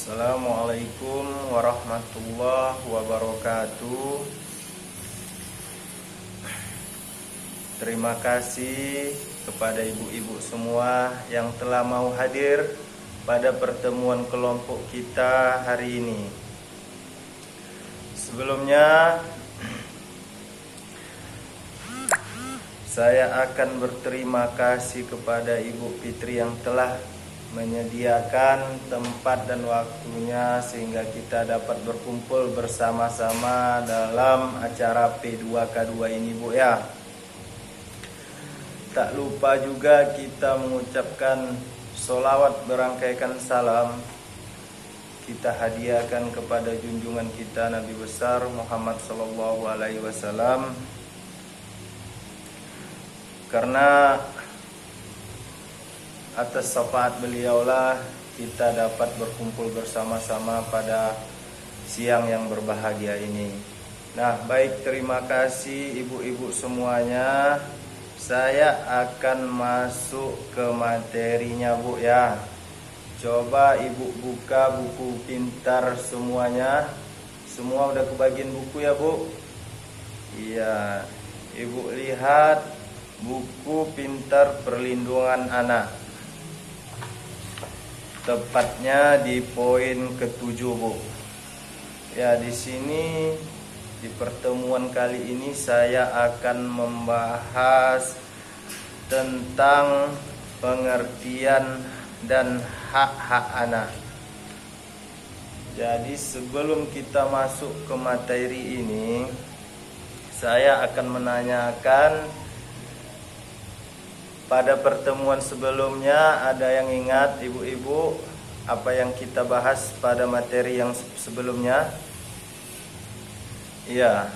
Assalamualaikum warahmatullahi wabarakatuh. Terima kasih kepada ibu-ibu semua yang telah mau hadir pada pertemuan kelompok kita hari ini. Sebelumnya saya akan berterima kasih kepada Ibu Fitri yang telah menyediakan tempat dan waktunya sehingga kita dapat berkumpul bersama-sama dalam acara P2K2 ini, Bu ya. Tak lupa juga kita mengucapkan sholawat berangkaikan salam kita hadiahkan kepada junjungan kita Nabi besar Muhammad sallallahu alaihi wasallam, karena atas syafaat beliaulah kita dapat berkumpul bersama-sama pada siang yang berbahagia ini. Nah, baik, terima kasih ibu-ibu semuanya. Saya akan masuk ke materinya, Bu ya. Coba ibu buka buku pintar semuanya. Semua udah kebagian buku ya, Bu? Iya. Ibu lihat buku pintar perlindungan anak. Tepatnya di poin ke-7, Bu. Ya, di sini di pertemuan kali ini saya akan membahas tentang pengertian dan hak-hak anak. Jadi sebelum kita masuk ke materi ini, saya akan menanyakan, pada pertemuan sebelumnya ada yang ingat ibu-ibu apa yang kita bahas pada materi yang sebelumnya? Iya.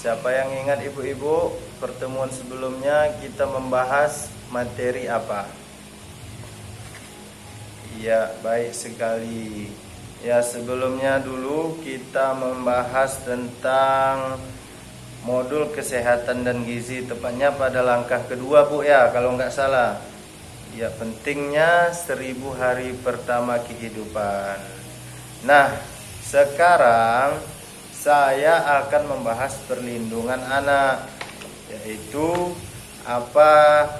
Siapa yang ingat ibu-ibu? Pertemuan sebelumnya kita membahas materi apa? Iya, baik sekali. Ya, sebelumnya dulu kita membahas tentang modul kesehatan dan gizi, tepatnya pada langkah kedua, Bu ya, kalau nggak salah. Ya, pentingnya 1000 hari pertama kehidupan. Nah, sekarang saya akan membahas perlindungan anak, yaitu apa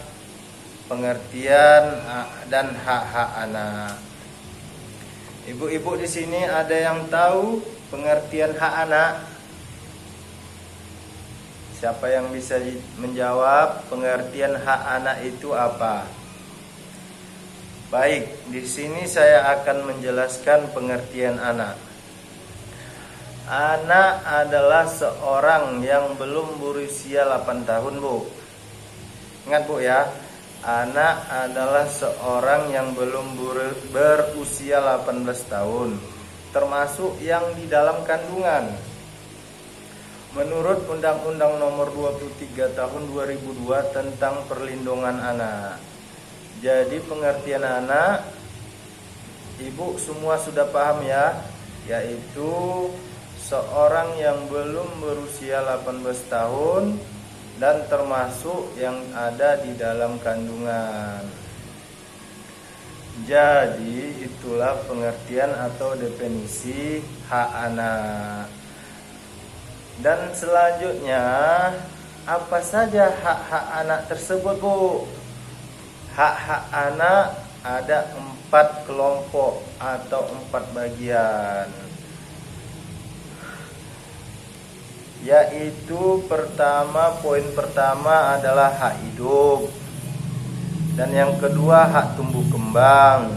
pengertian dan hak-hak anak. Ibu-ibu di sini ada yang tahu pengertian hak anak? Siapa yang bisa menjawab pengertian hak anak itu apa? Baik, di sini saya akan menjelaskan pengertian anak. Anak adalah seorang yang belum berusia 8 tahun, Bu. Ingat, Bu ya. Anak adalah seorang yang belum berusia 18 tahun, termasuk yang di dalam kandungan. Menurut Undang-Undang Nomor 23 Tahun 2002 tentang Perlindungan Anak. Jadi pengertian anak, ibu semua sudah paham ya, yaitu seorang yang belum berusia 18 tahun dan termasuk yang ada di dalam kandungan. Jadi itulah pengertian atau definisi hak anak. Dan selanjutnya, apa saja hak-hak anak tersebut, Bu? Hak-hak anak ada 4 kelompok atau 4 bagian. Yaitu poin pertama adalah hak hidup. Dan yang kedua hak tumbuh kembang.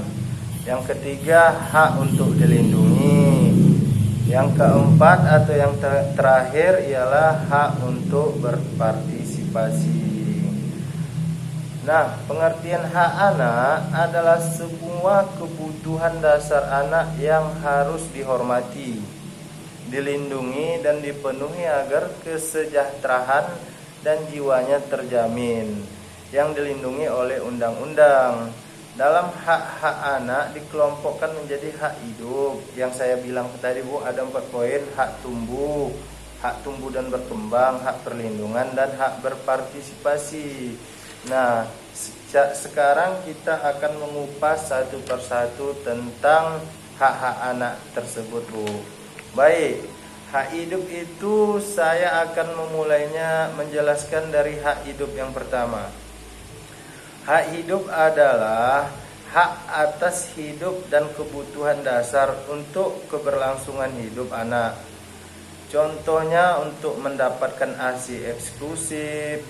Yang ketiga hak untuk dilindungi. Yang keempat atau yang terakhir ialah hak untuk berpartisipasi. Nah, pengertian hak anak adalah semua kebutuhan dasar anak yang harus dihormati, dilindungi dan dipenuhi agar kesejahteraan dan jiwanya terjamin, yang dilindungi oleh undang-undang. Dalam hak-hak anak dikelompokkan menjadi hak hidup. Yang saya bilang tadi, Bu, ada 4 poin: hak tumbuh dan berkembang, hak perlindungan, dan hak berpartisipasi. Nah, sekarang kita akan mengupas satu persatu tentang hak-hak anak tersebut, Bu. Baik, hak hidup itu saya akan memulainya menjelaskan dari hak hidup yang pertama. Hak hidup adalah hak atas hidup dan kebutuhan dasar untuk keberlangsungan hidup anak. Contohnya untuk mendapatkan ASI eksklusif,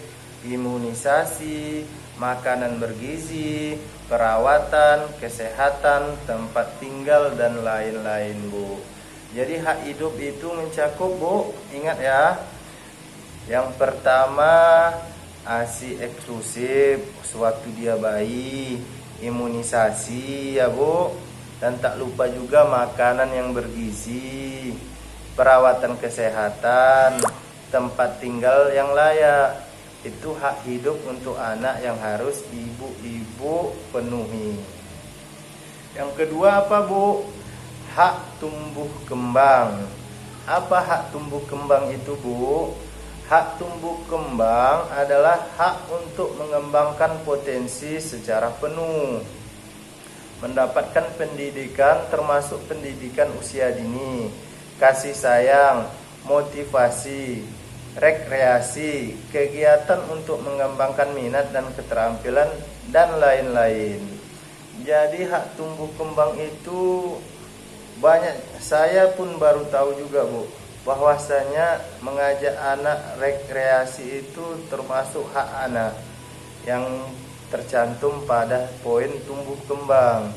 imunisasi, makanan bergizi, perawatan, kesehatan, tempat tinggal, dan lain-lain, Bu. Jadi hak hidup itu mencakup, Bu, ingat ya. Yang pertama, ASI eksklusif sewaktu dia bayi, imunisasi ya, Bu. Dan tak lupa juga makanan yang bergizi, perawatan kesehatan, tempat tinggal yang layak. Itu hak hidup untuk anak yang harus ibu-ibu penuhi. Yang kedua apa, Bu? Hak tumbuh kembang. Apa hak tumbuh kembang itu, Bu? Hak tumbuh kembang adalah hak untuk mengembangkan potensi secara penuh, mendapatkan pendidikan termasuk pendidikan usia dini, kasih sayang, motivasi, rekreasi, kegiatan untuk mengembangkan minat dan keterampilan, dan lain-lain. Jadi hak tumbuh kembang itu banyak, saya pun baru tahu juga, Bu, bahwasanya mengajak anak rekreasi itu termasuk hak anak yang tercantum pada poin tumbuh kembang.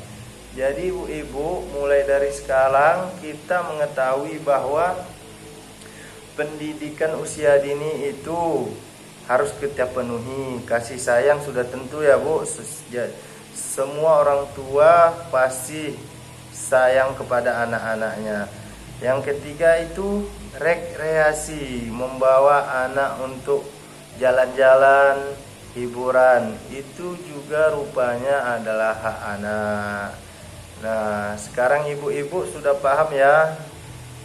Jadi ibu-ibu, mulai dari sekarang kita mengetahui bahwa pendidikan usia dini itu harus kita penuhi. Kasih sayang sudah tentu ya, Bu. Semua orang tua pasti sayang kepada anak-anaknya. Yang ketiga itu rekreasi, membawa anak untuk jalan-jalan, hiburan. Itu juga rupanya adalah hak anak. Nah, sekarang ibu-ibu sudah paham ya.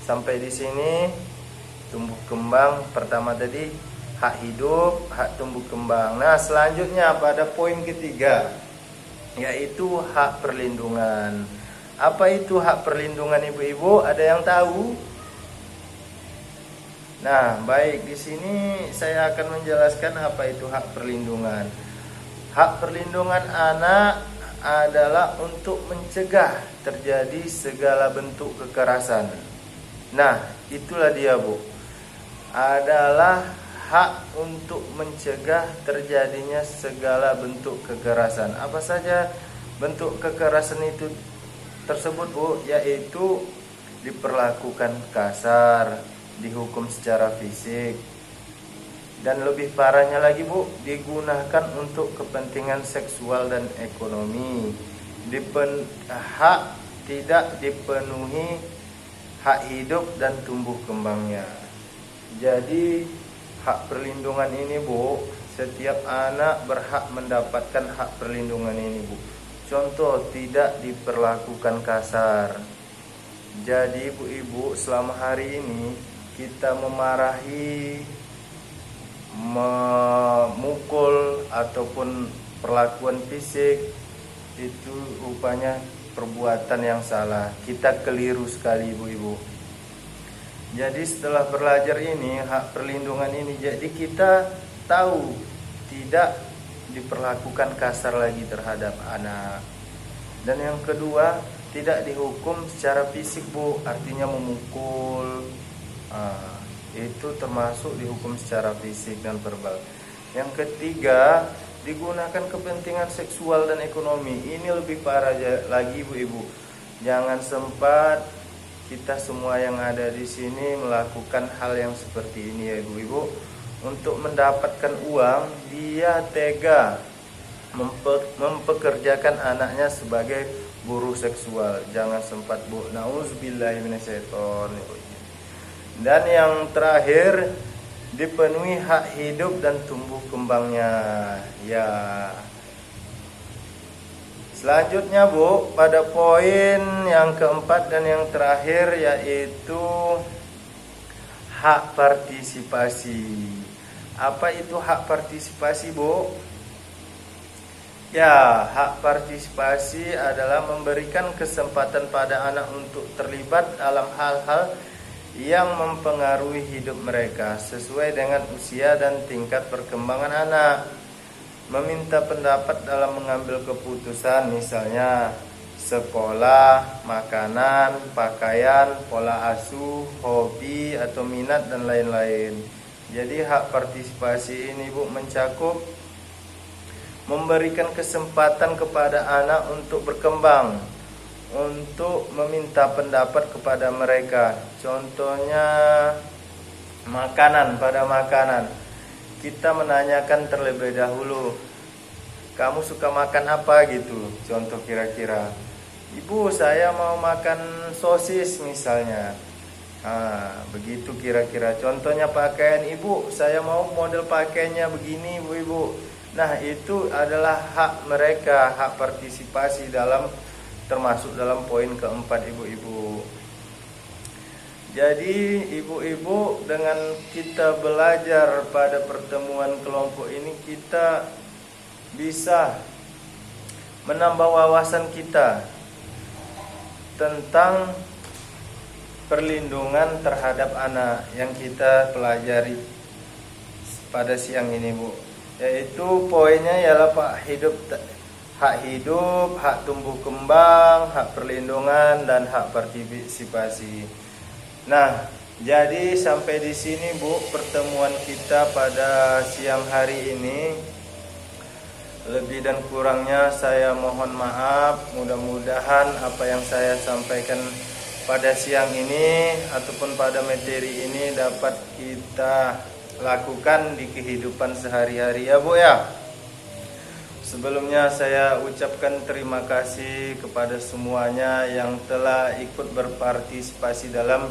Sampai di sini tumbuh kembang pertama tadi hak hidup, hak tumbuh kembang. Nah, selanjutnya pada poin ketiga yaitu hak perlindungan. Apa itu hak perlindungan, ibu-ibu? Ada yang tahu? Nah, baik, di sini saya akan menjelaskan apa itu hak perlindungan. Hak perlindungan anak adalah untuk mencegah terjadi segala bentuk kekerasan. Nah, itulah dia, Bu. Adalah hak untuk mencegah terjadinya segala bentuk kekerasan. Apa saja bentuk kekerasan itu tersebut, Bu? Yaitu diperlakukan kasar, dihukum secara fisik, dan lebih parahnya lagi, Bu, digunakan untuk kepentingan seksual dan ekonomi. Hak tidak dipenuhi hak hidup dan tumbuh kembangnya. Jadi hak perlindungan ini, Bu, setiap anak berhak mendapatkan hak perlindungan ini, Bu. Contoh, tidak diperlakukan kasar. Jadi ibu-ibu, selama hari ini kita memarahi, memukul ataupun perlakuan fisik itu rupanya perbuatan yang salah. Kita keliru sekali, ibu-ibu. Jadi setelah belajar ini, hak perlindungan ini, jadi kita tahu tidak diperlakukan kasar lagi terhadap anak. Dan yang kedua, tidak dihukum secara fisik, Bu, artinya memukul. Itu termasuk dihukum secara fisik dan verbal. Yang ketiga, digunakan kepentingan seksual dan ekonomi. Ini lebih parah lagi, ibu-ibu. Jangan sempat kita semua yang ada di sini melakukan hal yang seperti ini ya, ibu-ibu. Untuk mendapatkan uang, dia tega mempekerjakan anaknya sebagai buruh seksual. Jangan sempat, Bu. Nauzubillahiminasyaitonir rajim. Dan yang terakhir, dipenuhi hak hidup dan tumbuh kembangnya. Ya. Selanjutnya, Bu, pada poin yang keempat dan yang terakhir yaitu hak partisipasi. Apa itu hak partisipasi, Bu? Ya, hak partisipasi adalah memberikan kesempatan pada anak untuk terlibat dalam hal-hal yang mempengaruhi hidup mereka sesuai dengan usia dan tingkat perkembangan anak. Meminta pendapat dalam mengambil keputusan, misalnya sekolah, makanan, pakaian, pola asuh, hobi atau minat dan lain-lain. Jadi hak partisipasi ini Bu mencakup memberikan kesempatan kepada anak untuk berkembang, untuk meminta pendapat kepada mereka. Contohnya makanan, pada makanan kita menanyakan terlebih dahulu, kamu suka makan apa gitu. Contoh kira-kira, ibu saya mau makan sosis misalnya. Begitu kira-kira. Contohnya pakaian, ibu saya mau model pakaiannya begini ibu. Nah itu adalah hak mereka, hak partisipasi dalam, termasuk dalam poin keempat ibu-ibu. Jadi ibu-ibu, dengan kita belajar pada pertemuan kelompok ini, kita bisa menambah wawasan kita tentang perlindungan terhadap anak yang kita pelajari pada siang ini Bu. Yaitu poinnya ialah hak hidup, hak tumbuh kembang, hak perlindungan, dan hak partisipasi. Nah, jadi sampai di sini Bu pertemuan kita pada siang hari ini. Lebih dan kurangnya saya mohon maaf. Mudah-mudahan apa yang saya sampaikan pada siang ini ataupun pada materi ini dapat kita lakukan di kehidupan sehari-hari ya Bu ya. Sebelumnya saya ucapkan terima kasih kepada semuanya yang telah ikut berpartisipasi dalam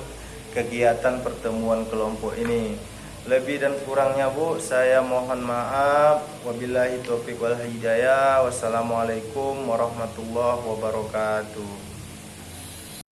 kegiatan pertemuan kelompok ini. Lebih dan kurangnya Bu saya mohon maaf. Wabillahi taufiq wal hidayah. Wassalamualaikum warahmatullahi wabarakatuh.